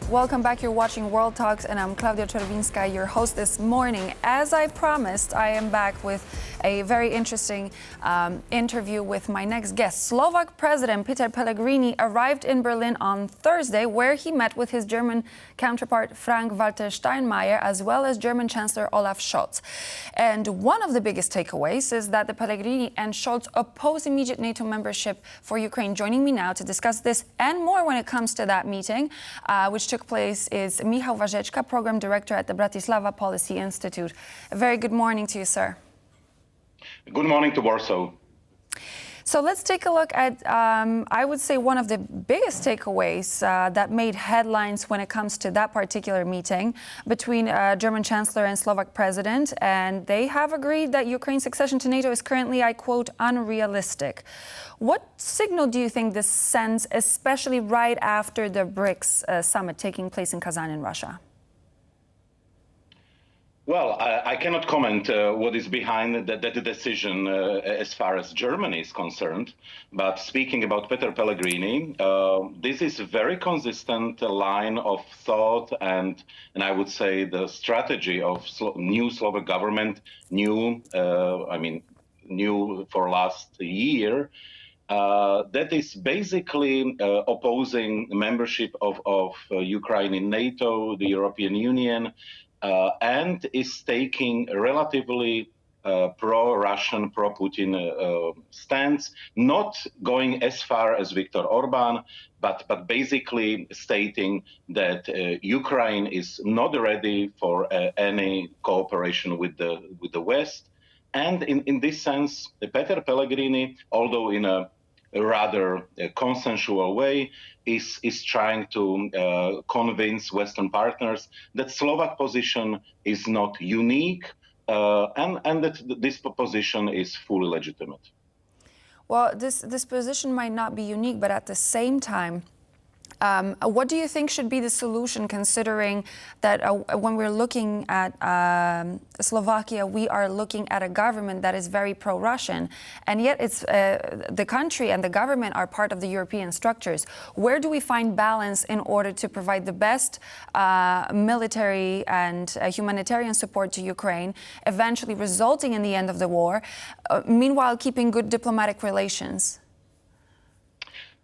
Welcome back. You're watching World Talks, and I'm Claudia Czerwinska, your host this morning. As I promised, I am back with a very interesting interview with my next guest. Slovak President Peter Pellegrini arrived in Berlin on Thursday, where he met with his German counterpart Frank-Walter Steinmeier, as well as German Chancellor Olaf Scholz. And one of the biggest takeaways is that the Pellegrini and Scholz oppose immediate NATO membership for Ukraine. Joining me now to discuss this and more when it comes to that meeting, which took place, is Michal Vašečka, Program Director at the Bratislava Policy Institute. A very good morning to you, sir. Good morning to Warsaw. So let's take a look at, I would say, one of the biggest takeaways that made headlines when it comes to that particular meeting between German Chancellor and Slovak President. And they have agreed that Ukraine's accession to NATO is currently, I quote, unrealistic. What signal do you think this sends, especially right after the BRICS summit taking place in Kazan in Russia? Well, I cannot comment what is behind that decision as far as Germany is concerned. But speaking about Peter Pellegrini, this is a very consistent line of thought and I would say the strategy of new Slovak government, new for last year, that is basically opposing membership of Ukraine in NATO, the European Union, and is taking a relatively pro-Russian, pro-Putin stance, not going as far as Viktor Orban, but basically stating that Ukraine is not ready for any cooperation with the West. And in this sense, Peter Pellegrini, although in a rather consensual way, is trying to convince Western partners that Slovak position is not unique and that this position is fully legitimate. Well, this position might not be unique, but at the same time, what do you think should be the solution, considering that when we're looking at Slovakia, we are looking at a government that is very pro-Russian, and yet it's the country and the government are part of the European structures. Where do we find balance in order to provide the best military and humanitarian support to Ukraine, eventually resulting in the end of the war, meanwhile keeping good diplomatic relations?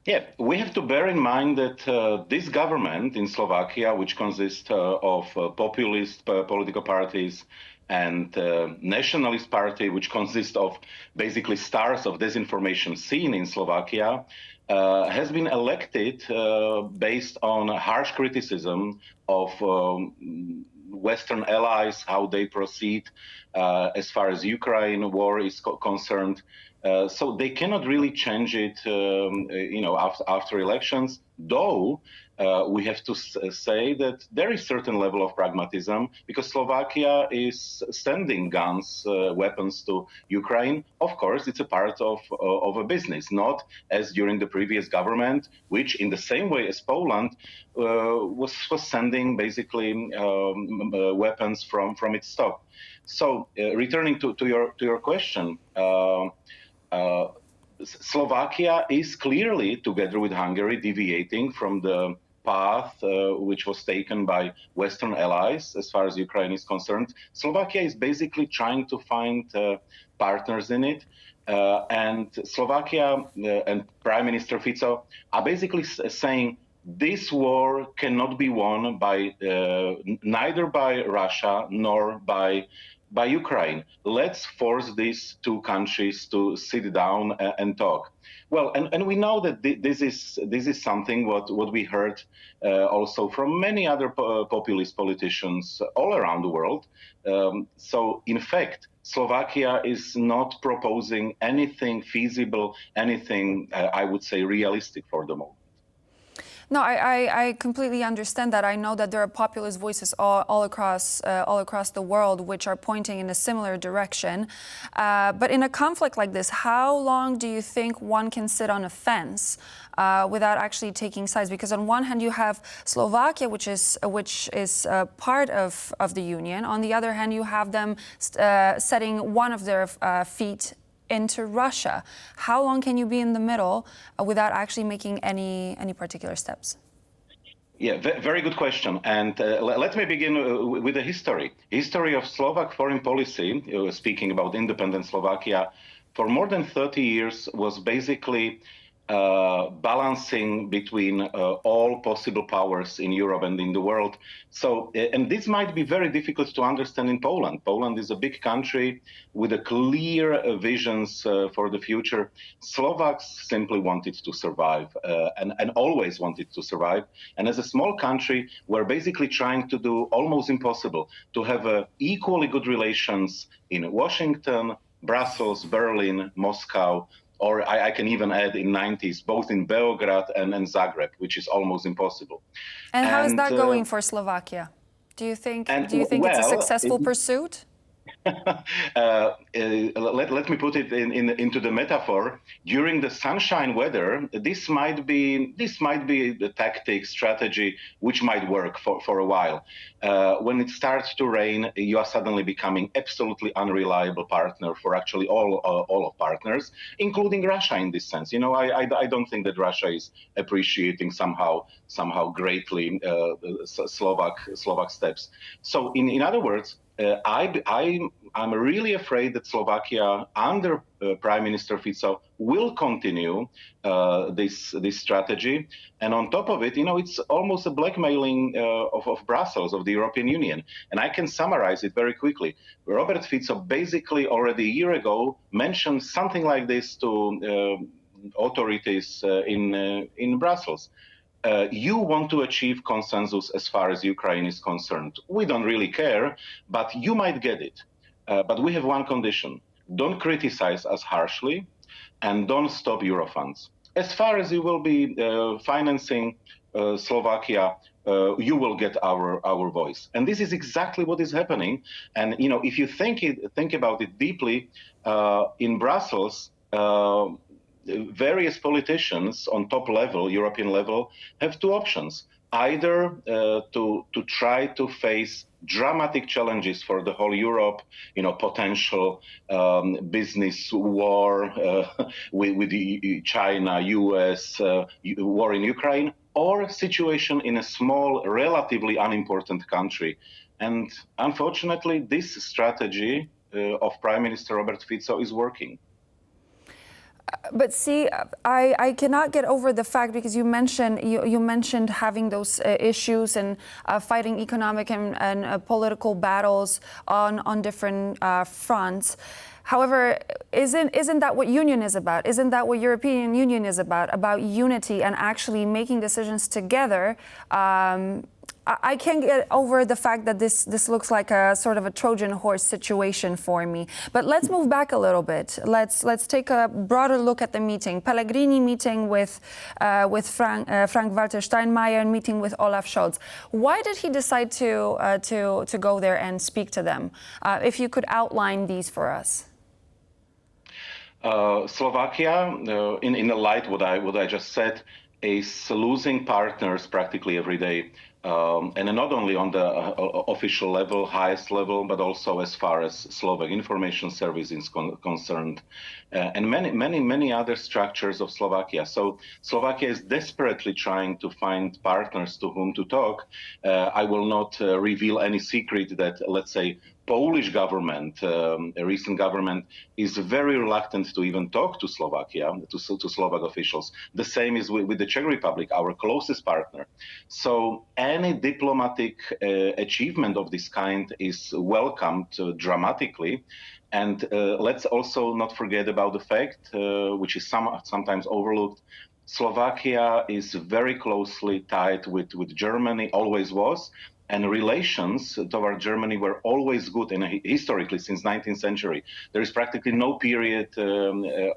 Yeah, we have to bear in mind that this government in Slovakia, which consists of populist political parties and nationalist party, which consists of basically stars of disinformation scene in Slovakia, has been elected based on harsh criticism of Western allies, how they proceed as far as Ukraine war is concerned. So they cannot really change it, after elections, though we have to say that there is certain level of pragmatism because Slovakia is sending guns, weapons to Ukraine. Of course, it's a part of a business, not as during the previous government, which in the same way as Poland was sending basically weapons from its stock. So returning to your question, Slovakia is clearly, together with Hungary, deviating from the path which was taken by Western allies as far as Ukraine is concerned. Slovakia is basically trying to find partners in it. And Slovakia and Prime Minister Fico are basically saying this war cannot be won by neither by Russia nor by Ukraine. Let's force these two countries to sit down and talk. Well, and we know that this is something what we heard also from many other populist politicians all around the world. So in fact, Slovakia is not proposing anything feasible, anything I would say realistic for the moment. No, I completely understand that. I know that there are populist voices all across the world which are pointing in a similar direction. But in a conflict like this, how long do you think one can sit on a fence without actually taking sides? Because on one hand, you have Slovakia, which is part of the Union. On the other hand, you have them setting one of their feet into Russia. How long can you be in the middle without actually making any particular steps? Yeah, very good question. And let me begin with the history. History of Slovak foreign policy, speaking about independent Slovakia, for more than 30 years was basically balancing between all possible powers in Europe and in the world. So, and this might be very difficult to understand in Poland. Poland is a big country with a clear visions for the future. Slovaks simply wanted to survive and always wanted to survive. And as a small country, we're basically trying to do almost impossible to have equally good relations in Washington, Brussels, Berlin, Moscow, or I can even add in 90s, both in Belgrade and Zagreb, which is almost impossible. And how is And that going for Slovakia? and Do you think it's a well, successful pursuit? Let me put it into the metaphor. During the sunshine weather, this might be the tactic strategy which might work for a while. When it starts to rain, you are suddenly becoming absolutely unreliable partner for actually all of partners, including Russia in this sense. You know, I don't think that Russia is appreciating somehow greatly Slovak steps. So in other words. I'm really afraid that Slovakia, under Prime Minister Fico, will continue this strategy. And on top of it, you know, it's almost a blackmailing of Brussels, of the European Union. And I can summarize it very quickly. Robert Fico basically already a year ago mentioned something like this to authorities in Brussels. You want to achieve consensus as far as Ukraine is concerned. We don't really care, but you might get it. But we have one condition. Don't criticize us harshly and don't stop Eurofunds. As far as you will be financing Slovakia, you will get our voice. And this is exactly what is happening. And, you know, if you think about it deeply, in Brussels, various politicians on top level, European level, have two options. Either to try to face dramatic challenges for the whole Europe, you know, potential business war with China, US, war in Ukraine, or situation in a small, relatively unimportant country. And unfortunately, this strategy of Prime Minister Robert Fico is working. But see, I cannot get over the fact, because you mentioned having those issues and fighting economic and political battles on different fronts. However, isn't that what union is about? Isn't that what European Union is about? About unity and actually making decisions together. I can't get over the fact that this looks like a sort of a Trojan horse situation for me. But let's move back a little bit. Let's take a broader look at the meeting. Pellegrini meeting with Frank-Walter Steinmeier and meeting with Olaf Scholz. Why did he decide to go there and speak to them? If you could outline these for us. Slovakia, in the light what I just said, is losing partners practically every day. And not only on the official level, highest level, but also as far as Slovak information service is concerned, and many other structures of Slovakia. So Slovakia is desperately trying to find partners to whom to talk. I will not reveal any secret that, let's say, Polish government, a recent government, is very reluctant to even talk to Slovakia, to Slovak officials. The same is with the Czech Republic, our closest partner. So any diplomatic achievement of this kind is welcomed dramatically. And let's also not forget about the fact, which is sometimes overlooked, Slovakia is very closely tied with Germany, always was. And relations toward Germany were always good, and historically since 19th century. There is practically no period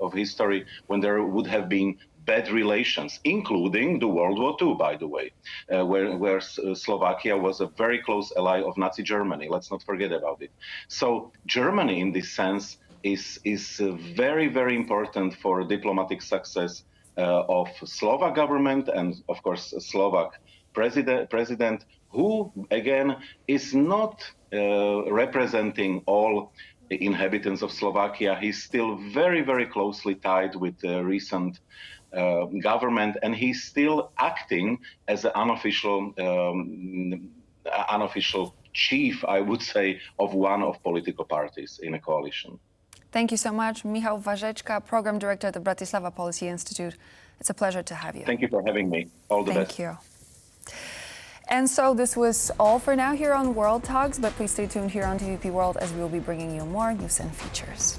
of history when there would have been bad relations, including the World War II, by the way, where Slovakia was a very close ally of Nazi Germany. Let's not forget about it. So Germany, in this sense, is very, very important for diplomatic success of Slovak government and, of course, Slovak president, who, again, is not representing all the inhabitants of Slovakia. He's still very, very closely tied with the recent government, and he's still acting as an unofficial chief, I would say, of one of political parties in a coalition. Thank you so much, Michal Vašečka, Program Director at the Bratislava Policy Institute. It's a pleasure to have you. Thank you for having me. All the best. Thank you. And so this was all for now here on World Talks, but please stay tuned here on TVP World as we will be bringing you more news and features.